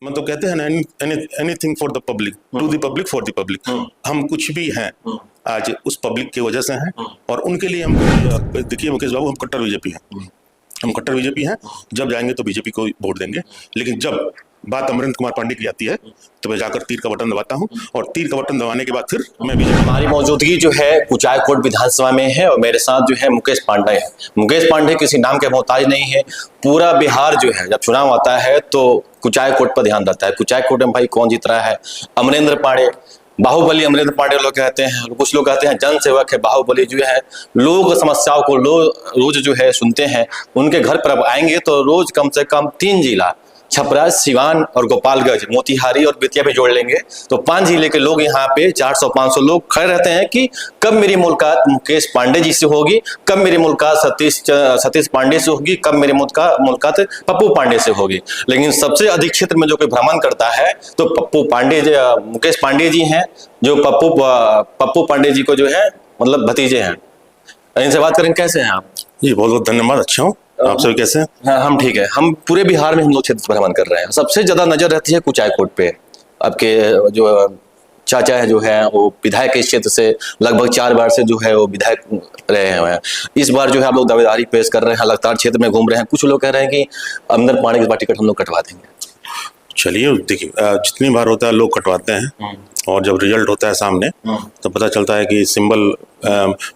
मतलब कहते हैं ना, anything for the public, to the public, for the public. हम कुछ भी हैं आज उस पब्लिक की वजह से हैं, और उनके लिए हम देखिए मुकेश बाबू, हम कट्टर बीजेपी हैं, हम कट्टर बीजेपी हैं। जब जाएंगे तो बीजेपी को वोट देंगे, लेकिन जब बात अमरेंद्र कुमार पांडे की आती है तो मैं जाकर तीर का बटन दबाता हूं, और तीर का बटन दबाने के बाद फिर मैं बीजेपी। हमारी मौजूदगी जो है कुचायकोट विधानसभा में है, और मेरे साथ जो है मुकेश पांडे है। मुकेश पांडे किसी नाम के मोहताज नहीं है। पूरा बिहार जो है जब चुनाव आता है तो कुचायकोट पर ध्यान देता है। कुचायकोट में भाई कौन जीत रहा है? अमरेंद्र पांडे, बाहुबली अमरेंद्र पांडे लोग कहते हैं, कुछ लोग कहते हैं जनसेवक है बाहुबली। जो है लोग समस्याओं को रोज जो है सुनते हैं। उनके घर पर अब आएंगे तो रोज कम से कम 3 जिला, छपरा, सिवान और गोपालगंज, मोतिहारी और बेतिया भी जोड़ लेंगे तो 5 जिले के लोग यहाँ पे 400-500 लोग खड़े रहते हैं कि कब मेरी मुलाकात मुकेश पांडे जी से होगी, कब मेरी मुलाकात सतीश पांडे से होगी, कब मेरी मुलाकात पप्पू पांडे से होगी। लेकिन सबसे अधिक क्षेत्र में जो कोई भ्रमण करता है तो मुकेश पांडे जी हैं, जो पप्पू पांडे जी को जो है मतलब भतीजे हैं। इनसे बात करें, कैसे हैं आप? जी बहुत बहुत धन्यवाद, अच्छा हूँ। आप सभी कैसे हैं? हाँ, हम ठीक है। हम पूरे बिहार में हम लोग क्षेत्र भ्रमण कर रहे हैं। सबसे ज्यादा नजर रहती है कुचायकोट पे। आपके जो चाचा है जो है वो विधायक के क्षेत्र से लगभग 4 बार से जो है वो विधायक रहे हैं। इस बार जो है आप लोग दावेदारी पेश कर रहे हैं, लगातार क्षेत्र में घूम रहे हैं। कुछ लोग कह रहे हैं कि अमरेंद्र पांडे के बाद टिकट हम लोग कटवा देंगे। चलिए देखिए, जितनी बार होता है लोग कटवाते हैं, और जब रिजल्ट होता है सामने तो पता चलता है कि सिंबल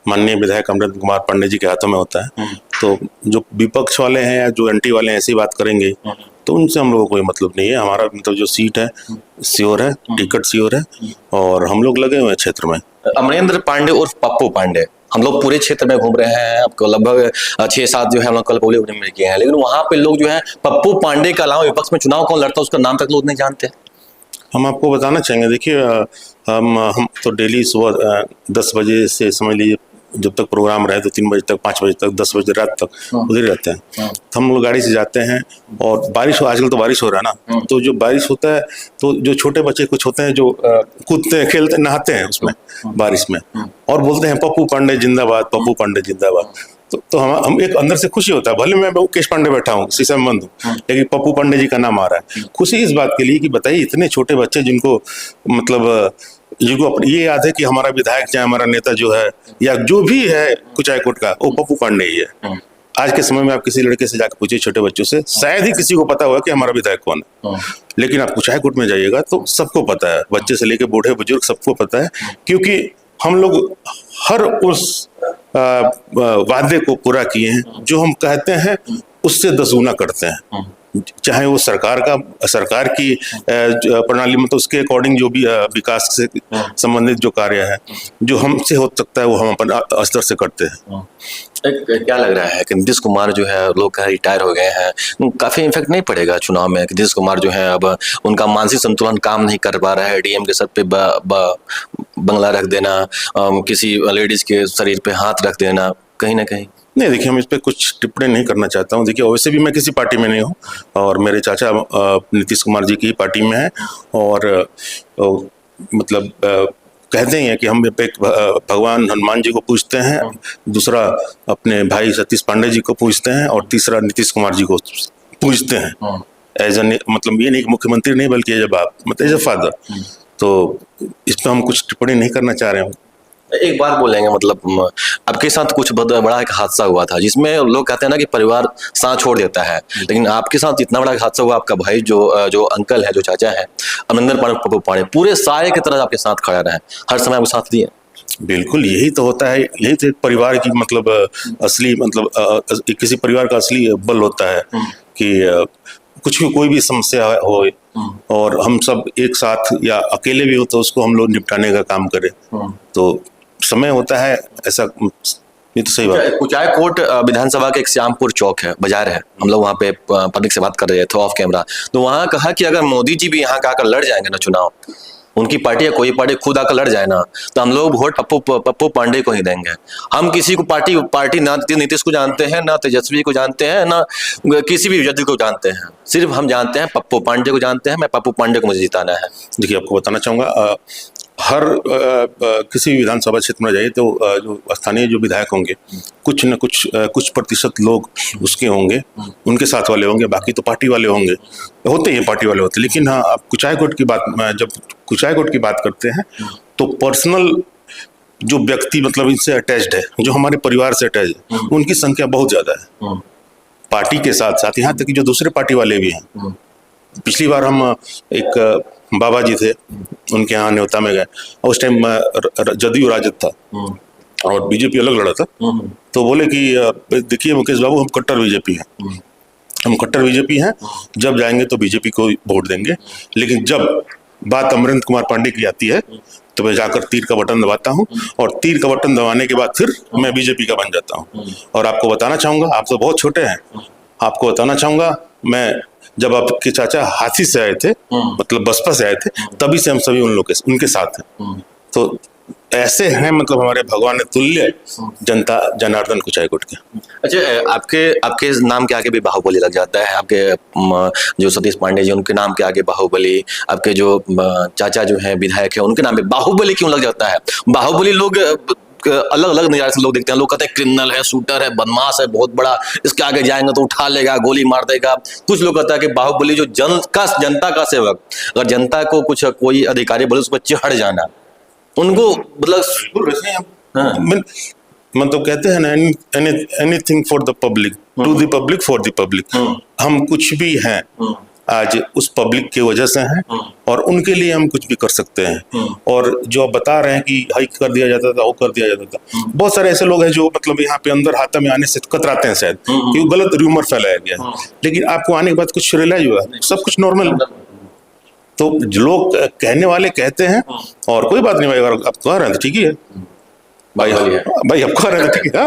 माननीय विधायक अमरेंद्र कुमार पांडे जी के हाथों में होता है। तो जो विपक्ष वाले हैं या जो एंटी वाले हैं ऐसी बात करेंगे तो उनसे हम लोगों को कोई मतलब नहीं है। हमारा मतलब जो सीट है श्योर है, टिकट श्योर है, और हम लोग लगे हुए हैं क्षेत्र में। अमरेंद्र पांडे और पप्पू पांडे, हम लोग पूरे क्षेत्र में घूम रहे हैं। आपको लगभग 6-7 जो है हम लोग कल पोलिंग में किए हैं, लेकिन वहां पे लोग जो है पप्पू पांडे के अलावा विपक्ष में चुनाव कौन लड़ता है उसका नाम तक लोग नहीं जानते। हम आपको बताना चाहेंगे, देखिए हम तो डेली सुबह 10 बजे से समझ लीजिए जब तक प्रोग्राम रहे तो 3 बजे तक, 5 बजे तक, 10 बजे रात तक उधर रहते हैं। तो हम लोग गाड़ी से जाते हैं, और बारिश आजकल तो बारिश हो रहा है ना, तो जो बारिश होता है तो जो छोटे बच्चे कुछ होते हैं जो कूदते हैं, खेलते, नहाते हैं उसमें बारिश में, और बोलते हैं पप्पू पांडे जिंदाबाद, पप्पू पांडे जिंदाबाद। तो हम एक अंदर से खुशी होता है, भले मैं मुकेश पांडे बैठा हूँ, शीशे में बंद हूँ, लेकिन पप्पू पांडे जी का नाम आ रहा है। खुशी इस बात के लिए कि बताइए इतने छोटे बच्चे जिनको मतलब ये याद है कि हमारा विधायक चाहे हमारा नेता जो है या जो भी है कुचायकोट का, वो पप्पू पांडे ही है। आज के समय में आप किसी लड़के से जाकर पूछिए, छोटे बच्चों से, शायद ही किसी को पता होगा कि हमारा विधायक कौन है। लेकिन आप कुचायकोट में जाइएगा तो सबको पता है, बच्चे से लेकर बूढ़े बुजुर्ग सबको पता है, क्योंकि हम लोग हर उस वादे को पूरा किए हैं जो हम कहते हैं, उससे 10 गुना करते हैं। चाहे वो सरकार की प्रणाली में तो उसके अकॉर्डिंग जो भी विकास से संबंधित जो कार्य है जो हमसे हो सकता है वो हम अपने स्तर से करते हैं। क्या लग रहा है कि नीतीश कुमार जो है लोग रिटायर हो गए हैं, काफी इफेक्ट नहीं पड़ेगा चुनाव में? नीतीश कुमार जो है अब उनका मानसिक संतुलन काम नहीं कर पा रहा है। डीएम के सर पे बंगला रख देना, किसी लेडीज के शरीर पे हाथ रख देना, कहीं ना कहीं नहीं। देखिए, हम इस पर कुछ टिप्पणी नहीं करना चाहता हूँ। देखिए, वैसे भी मैं किसी पार्टी में नहीं हूँ, और मेरे चाचा नीतीश कुमार जी की पार्टी में है, और मतलब कहते ही हैं कि हम एक भगवान हनुमान जी को पूजते हैं, दूसरा अपने भाई सतीश पांडे जी को पूजते हैं, और तीसरा नीतीश कुमार जी को पूजते हैं एज ए, मतलब ये नहीं कि मुख्यमंत्री नहीं बल्कि एज ए बाप, मतलब एज ए फादर। तो इस पर हम कुछ टिप्पणी नहीं करना चाह रहे हैं। एक बात बोलेंगे, मतलब आपके साथ कुछ बड़ा एक हादसा हुआ था जिसमें लोग कहते हैं ना कि परिवार साथ छोड़ देता है, लेकिन आपके साथ इतना बड़ा हादसा हुआ। आपका भाई जो अंकल है, जो चाचा है अमरेंद्र पांडे, पप्पू पांडे, पूरे साये की तरह आपके साथ खड़ा रहे, हर समय आपको साथ दिए। बिल्कुल, यही तो होता है, यही तो परिवार की मतलब असली मतलब किसी परिवार का असली बल होता है कि कुछ भी, कोई भी समस्या हो और हम सब एक साथ या अकेले भी हो तो उसको हम लोग निपटाने का काम करें। तो समय होता है ऐसा, ये तो सही बात है। कुचायकोट विधानसभा के एक श्यामपुर चौक है, बाजार है, हम लोग वहाँ पे पब्लिक से बात कर रहे थे ऑफ कैमरा, तो वहाँ कहा कि अगर मोदी जी भी यहाँ आकर लड़ जाएंगे ना चुनाव, उनकी पार्टी या कोई पार्टी खुद आकर लड़ जाए ना, तो हम लोग वोट पप्पू पांडे को ही देंगे। हम किसी को पार्टी ना नीतीश को जानते हैं, ना तेजस्वी को जानते हैं, ना किसी भी विरोधी को जानते हैं। सिर्फ हम जानते हैं पप्पू पांडे को जानते हैं, मैं पप्पू पांडे को मुझे जिताना है। देखिए, आपको बताना चाहूँगा, हर किसी विधानसभा क्षेत्र में जाइए तो जो स्थानीय जो विधायक होंगे, कुछ न कुछ प्रतिशत लोग उसके होंगे, उनके साथ वाले होंगे, बाकी तो पार्टी वाले होंगे, होते ही पार्टी वाले होते। लेकिन हाँ, आप कुचायकोट की बात, जब कुचायकोट की बात करते हैं तो पर्सनल जो व्यक्ति मतलब इनसे अटैच्ड है, जो हमारे परिवार से अटैच है, उनकी संख्या बहुत ज्यादा है पार्टी के साथ साथ, यहाँ तक कि जो दूसरे पार्टी वाले भी हैं। पिछली बार हम एक बाबा जी थे, उनके यहाँ न्योता में गए, और उस टाइम जदयू राजद था और बीजेपी अलग लड़ा था। तो बोले कि देखिए मुकेश बाबू, हम कट्टर बीजेपी हैं, हम कट्टर बीजेपी हैं, जब जाएंगे तो बीजेपी को वोट देंगे, लेकिन जब बात अमरेंद्र कुमार पांडे की आती है तो मैं जाकर तीर का बटन दबाता हूँ, और तीर का बटन दबाने के बाद फिर मैं बीजेपी का बन जाता हूँ। और आपको बताना चाहूंगा, आप तो बहुत छोटे हैं, आपको बताना चाहूंगा, मैं जब आपके चाचा हाथी से आए थे, मतलब बसपा से आए थे, तभी से हम सभी उनके साथ हैं। तो ऐसे हैं, मतलब हमारे भगवान तुल्य जनता जनार्दन कुचायकोट के। अच्छा, आपके नाम के आगे भी बाहुबली लग जाता है, आपके जो सतीश पांडे जी उनके नाम के आगे बाहुबली, आपके जो चाचा जो हैं विधायक है उनके नाम पे बाहुबली क्यों लग जाता है? बाहुबली लोग अलग अलग नज़ारे से लोग देखते हैं, लोग कहते हैं क्रिमिनल है, शूटर है, बदमाश है, बहुत बड़ा, इसके आगे जाएंगे तो उठा लेगा, गोली मार देगा। कुछ लोग कहता है कि बाहुबली जो जनता का सेवक, अगर जनता को कुछ कोई अधिकारी बोले उस पर चढ़ जाना, उनको मतलब मतलब कहते हैं ना, anything for the public, to the public, for the public. हम कुछ भी हैं आज उस पब्लिक की वजह से हैं, और उनके लिए हम कुछ भी कर सकते हैं। और जो आप बता रहे हैं कि हाइक कर दिया जाता था, वो कर दिया जाता था, बहुत सारे ऐसे लोग हैं जो मतलब यहाँ पे अंदर हाथा में आने से कतराते हैं शायद, कि वो गलत र्यूमर फैलाया गया, लेकिन आपको आने के बाद कुछ रियलाइज हुआ, सब कुछ नॉर्मल। तो लोग कहने वाले कहते हैं, और कोई बात नहीं भाई, अगर आप कह रहे हैं तो ठीक ही है भाई, आप कह रहे हैं तो ठीक है,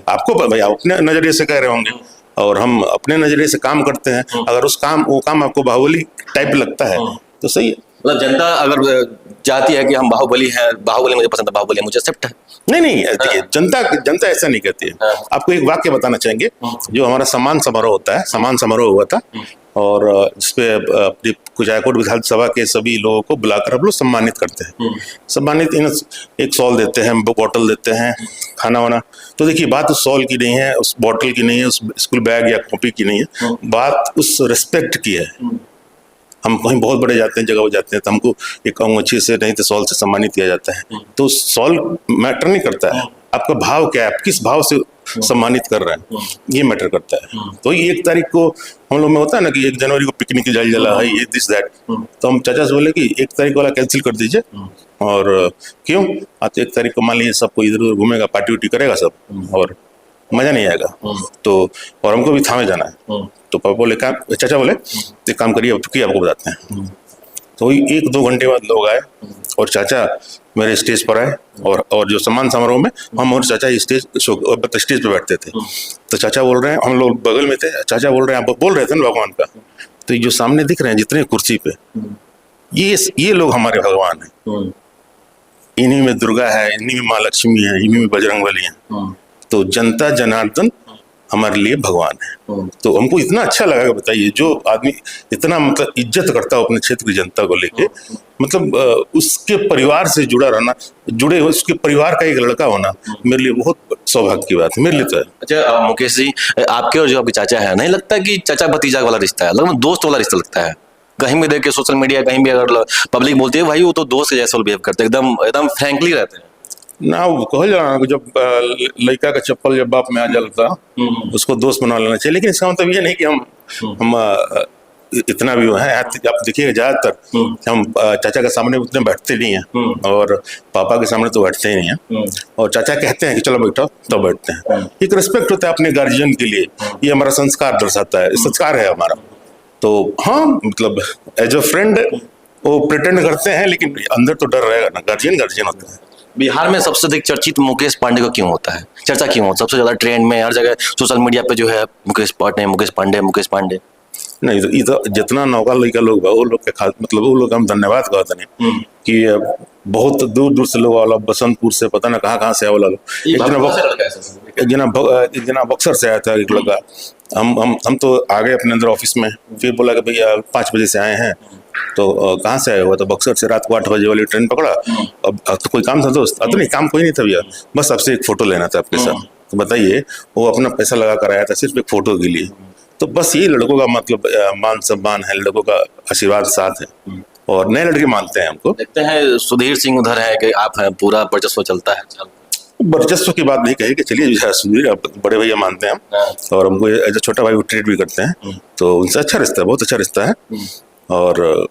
आपको भाई आप अपने नजरिए से कह रहे होंगे, और हम अपने नजरिए से काम करते हैं। अगर वो काम आपको बाहुबली टाइप लगता है तो सही है। मतलब जनता अगर चाहती है कि हम बाहुबली हैं, बाहुबली मुझे पसंद है, बाहुबली मुझे एक्सेप्ट है। नहीं, देखिए, जनता ऐसा नहीं कहती है। आपको एक वाक्य बताना चाहेंगे, जो हमारा सम्मान समारोह होता है, सम्मान समारोह हुआ था, और जिसपे अपनी कुचायकोट विधानसभा के सभी लोगों को बुलाकर हम लोग सम्मानित करते हैं। सम्मानित एक शॉल देते हैं, बोतल देते हैं, खाना वाना। तो देखिए, बात उस शॉल की नहीं है, उस बोतल की नहीं है, उस स्कूल बैग या कॉपी की नहीं है, बात उस रिस्पेक्ट की है। हम कहीं बहुत बड़े जाते हैं, जगह पर जाते हैं, तो हमको एक अंगूठी से नहीं तो शॉल से सम्मानित किया जाता है। तो शॉल मैटर नहीं करता है, आपका भाव क्या है, आप किस भाव से सम्मानित कर रहे हैं, ये मैटर करता है। तो 1 तारीख को हम लोग में होता है ना कि 1 जनवरी को पिकनिक जला है, ये दिस दैट, तो हम चाचा से बोले कि 1 तारीख वाला कैंसिल कर दीजिए। और क्यों? आज 1 तारीख को मान लीजिए सब कोई इधर उधर घूमेगा, पार्टी उटी करेगा सब, और मजा नहीं आएगा। तो और हमको भी थामे जाना है। तो पापा बोले, चाचा बोले एक काम करिए, आपको बताते हैं। तो 1-2 घंटे बाद लोग आए, और चाचा मेरे स्टेज पर आए, और जो सम्मान समारोह में हम और चाचा स्टेज पे बैठते थे। तो चाचा बोल रहे हैं, हम लोग बगल में थे, चाचा बोल रहे हैं, आप बोल रहे थे ना भगवान का, तो ये जो सामने दिख रहे हैं जितने कुर्सी पे, ये लोग हमारे भगवान हैं। इन्हीं में दुर्गा है, इन्हीं में माँ लक्ष्मी है, इन्हीं में बजरंगबली है। तो जनता जनार्दन हमारे लिए भगवान है। तो हमको इतना अच्छा लगा, बताइए, जो आदमी इतना मतलब इज्जत करता हो अपने क्षेत्र की जनता को लेके, मतलब उसके परिवार से जुड़ा रहना, उसके परिवार का एक लड़का होना मेरे लिए बहुत सौभाग्य की बात है, मेरे लिए तो है। अच्छा मुकेश जी, आपके और जो आपके चाचा है, नहीं लगता कि चाचा भतीजा वाला रिश्ता है, लगभग दोस्त वाला रिश्ता लगता है? कहीं भी देख के सोशल मीडिया, कहीं भी अगर पब्लिक बोलती है भाई वो तो दोस्त के जैसा बिहेव करते हैं, एकदम फ्रैंकली रहते हैं ना। वो कह जाना, जब लड़का का चप्पल जब बाप में आ जाता उसको दोस्त बना लेना चाहिए, लेकिन इसका मतलब ये नहीं कि हम इतना भी है। आप देखिएगा, ज्यादातर हम चाचा के सामने उतने बैठते नहीं हैं, और पापा के सामने तो बैठते ही नहीं हैं। और चाचा कहते हैं कि चलो बैठो, तो बैठते हैं। एक रिस्पेक्ट होता है अपने गार्जियन के लिए, ये हमारा संस्कार दर्शाता है, संस्कार है हमारा। तो हाँ, मतलब एज अ फ्रेंड वो प्रिटेंड करते हैं, लेकिन अंदर तो डर रहेगा ना, गार्जियन होता है। बिहार में सबसे अधिक चर्चित मुकेश पांडे को क्यों होता है, चर्चा क्यों होता है सबसे ज्यादा ट्रेंड में, हर जगह सोशल मीडिया पे जो है मुकेश पांडे। नहीं तो ये तो जितना नौका लड़का लोग बा वो लोग के मतलब वो लोग हम धन्यवाद कहते हैं कि बहुत दूर दूर से लोग वाला बसंतपुर से पता ना कहाँ से आवाला लोग। एक जना बक्सर से आया था एक लड़का। हम तो आ गए अपने अंदर ऑफिस में, फिर बोला कि भैया 5 बजे से आए हैं, तो कहाँ से आए हुआ? तो बक्सर से रात को 8 बजे वाली ट्रेन पकड़ा। अब तो कोई काम था दोस्त? तो नहीं, काम कोई नहीं था भैया, बस आपसे एक फोटो लेना था आपके साथ। तो बताइए, वो अपना पैसा लगा कर आया था सिर्फ एक फोटो के लिए। तो बस यही लड़कों का मतलब मान सम्मान है, लड़कों का आशीर्वाद साथ है और नए लड़के मानते हैं हमको। देखते हैं सुधीर सिंह उधर है कि आप हैं, पूरा वर्चस्व चलता है। वर्चस्व की बात नहीं कही कि चलिए सुधीर आप बड़े भैया मानते हैं हम, और हमको एज छोटा भाई ट्रीट भी करते हैं, तो उनसे अच्छा रिश्ता है, बहुत अच्छा रिश्ता है। और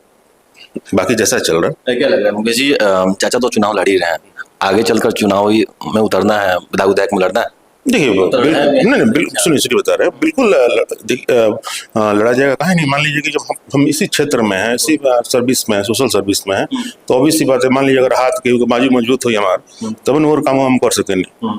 बाकी जैसा चल रहा है। क्या लग रहा है मुकेश जी, चाचा तो चुनाव लड़ ही रहे हैं, आगे चलकर चुनाव में उतरना है, विधायक में लड़ना है? देखिए नहीं बिल्कुल सुनिए बता रहे हैं, बिल्कुल लड़ा जाएगा, काहे नहीं। मान लीजिए कि जब हम इसी क्षेत्र में हैं, इसी सर्विस में, सोशल सर्विस में हैं, तो ऑब्वियस सी बात है, मान लीजिए अगर हाथ के बाजू मजबूत हुई हमारा, तब और काम हम कर सकेंगे,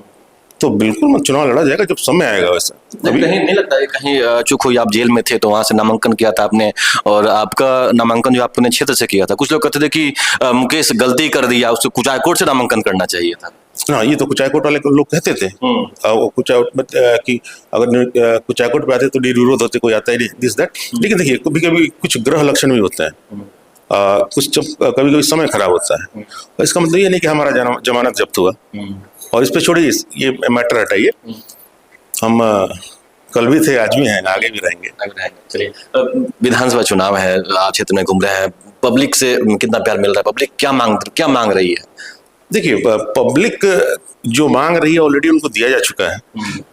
तो बिल्कुल चुनाव लड़ा जाएगा जब समय आएगा। वैसे कहीं नहीं लगता है कहीं चूक हुई? आप जेल में थे तो वहां से नामांकन किया था आपने, और आपका नामांकन जो आपने क्षेत्र से किया था, कुछ लोग कहते थे कि मुकेश गलती कर दिया, उसको कुचायकोट से नामांकन करना चाहिए था। हाँ, ये तो कुचायकोट वाले लोग कहते थे कुचायकोट कि अगर कुचायकोट पे आते तो विरोध होते, कोई आता ही नहीं, दिस दैट। लेकिन देखिए कभी कभी कुछ ग्रह लक्षण भी होते हैं, कुछ कभी कभी समय खराब होता है। इसका मतलब ये नहीं कि हमारा जमानत जब्त हुआ, और इस पे छोड़िए, ये मैटर हटाइए। हम कल भी थे, आज भी हैं, आगे भी रहेंगे। चलिए, विधानसभा चुनाव है, आप क्षेत्र में घूम रहे हैं, पब्लिक से कितना प्यार मिल रहा है? पब्लिक क्या मांग रही है? देखिए पब्लिक जो मांग रही है ऑलरेडी उनको दिया जा चुका है।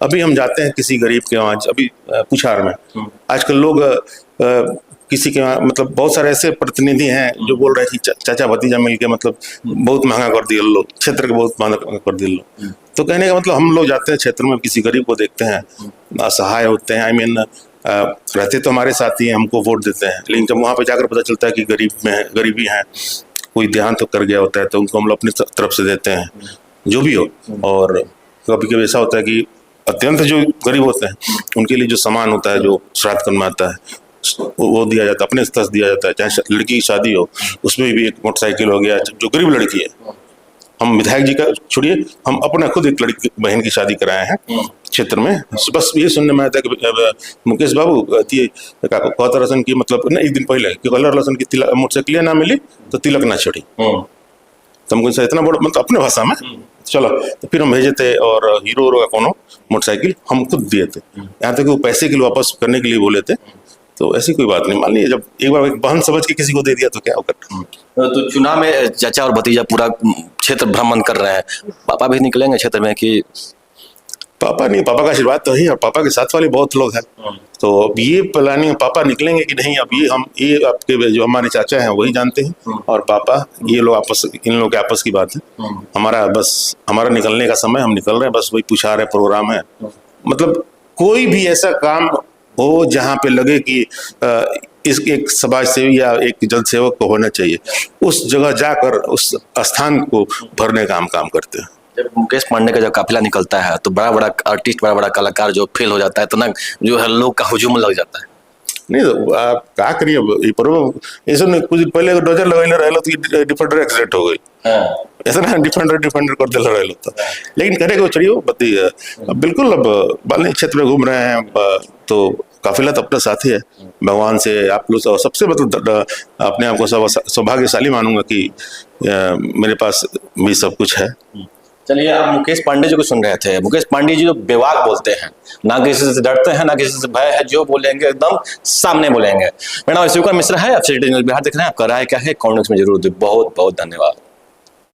अभी हम जाते हैं किसी गरीब के वहाँ, अभी पुछार में आजकल लोग किसी के वहाँ, मतलब बहुत सारे ऐसे प्रतिनिधि हैं जो बोल रहे हैं कि चाचा भतीजा मिलके मतलब बहुत महंगा कर दिए लोग, क्षेत्र के बहुत महंगा कर दिए लोग। तो कहने का मतलब हम लोग जाते हैं क्षेत्र में, किसी गरीब को देखते हैं, असहाय होते हैं, रहते तो हमारे साथ ही हैं, हमको वोट देते हैं, लेकिन जब वहाँ पे जाकर पता चलता है कि गरीबी है, कोई देहांत तो कर गया होता है, तो उनको हम लोग अपनी तरफ से देते हैं, जो भी हो। और कभी कभी ऐसा होता है कि अत्यंत जो गरीब होते हैं उनके लिए जो सामान होता है, जो श्राद्ध कर्म में आता है, वो दिया जाता है, अपने स्तर से दिया जाता है। चाहे लड़की की शादी हो, उसमें भी एक मोटरसाइकिल हो गया, जो गरीब लड़की है। हम विधायक जी का छोड़िए, हम अपना खुद एक लड़की बहन की शादी कराए हैं क्षेत्र में। बस ये सुनने में आता है कि मुकेश बाबू कहता रसन की मतलब ना, एक दिन पहले कि कलर रसन की मोटरसाइकिल ना मिली तो तिलक ना चढ़ी। तो हमको इतना बड़ा मतलब अपने भाषा में चलो, तो फिर हम भेजे थे, और हीरो का कोनो मोटरसाइकिल हम खुद दिए थे, यहाँ तक वो पैसे के लिए वापस करने के लिए बोले थे। तो ऐसी कोई बात नहीं, मान लीजिए जब एक बार बहन समझ के किसी को दे दिया तो क्या होगा। तो चुनाव में चाचा और भतीजा पूरा क्षेत्र भ्रमण कर रहे हैं, पापा भी निकलेंगे क्षेत्र में कि? पापा नहीं, पापा का आशीर्वाद तो ही, और पापा के साथ वाले बहुत लोग हैं, तो अब ये प्लानिंग पापा निकलेंगे कि नहीं, अब ये आपके जो हमारे चाचा हैं वही जानते हैं, और पापा ये लोग इन लोगों के आपस की बात है। हमारा निकलने का समय, हम निकल रहे हैं, बस वही पूछा रहे प्रोग्राम है। मतलब कोई भी ऐसा काम हो जहाँ पे लगे कि इस एक समाज सेवी या एक जल सेवक को होना चाहिए, उस जगह जाकर उस स्थान को भरने का हम काम करते हैं। जब मुकेश पांडे का जब काफिला निकलता है तो बड़ा बड़ा आर्टिस्ट, बड़ा बड़ा कलाकार जो फेल हो जाता है, तो ना जो है लोग का हुजूम लग जाता है। नहीं तो आप क्या करिए, ऐसा नहीं, कुछ पहले डोजर लगाइले रहे तो डिफेंडर एक्सीडेंट हो गई, ऐसा ना डिफेंडर कर दिल रहे लोग। तो लेकिन करे को चढ़ियो बत्ती बिल्कुल। अब बाली क्षेत्र में घूम रहे हैं, तो काफिला तो अपने साथ ही है। भगवान से आप लोग सबसे मतलब अपने आप को सौभाग्यशाली मानूंगा कि मेरे पास भी सब कुछ है। चलिए, आप मुकेश पांडे जी को सुन रहे थे। मुकेश पांडे जी जो बेवाक बोलते हैं, ना किसी से डरते हैं, ना किसी से भय है, जो बोलेंगे एकदम सामने बोलेंगे। मेरा नाम शिवकुमार मिश्रा है, आप सिटी न्यूज़ बिहार देख रहे हैं। आपका राय क्या है कमेंट्स में जरूर दे। बहुत बहुत धन्यवाद।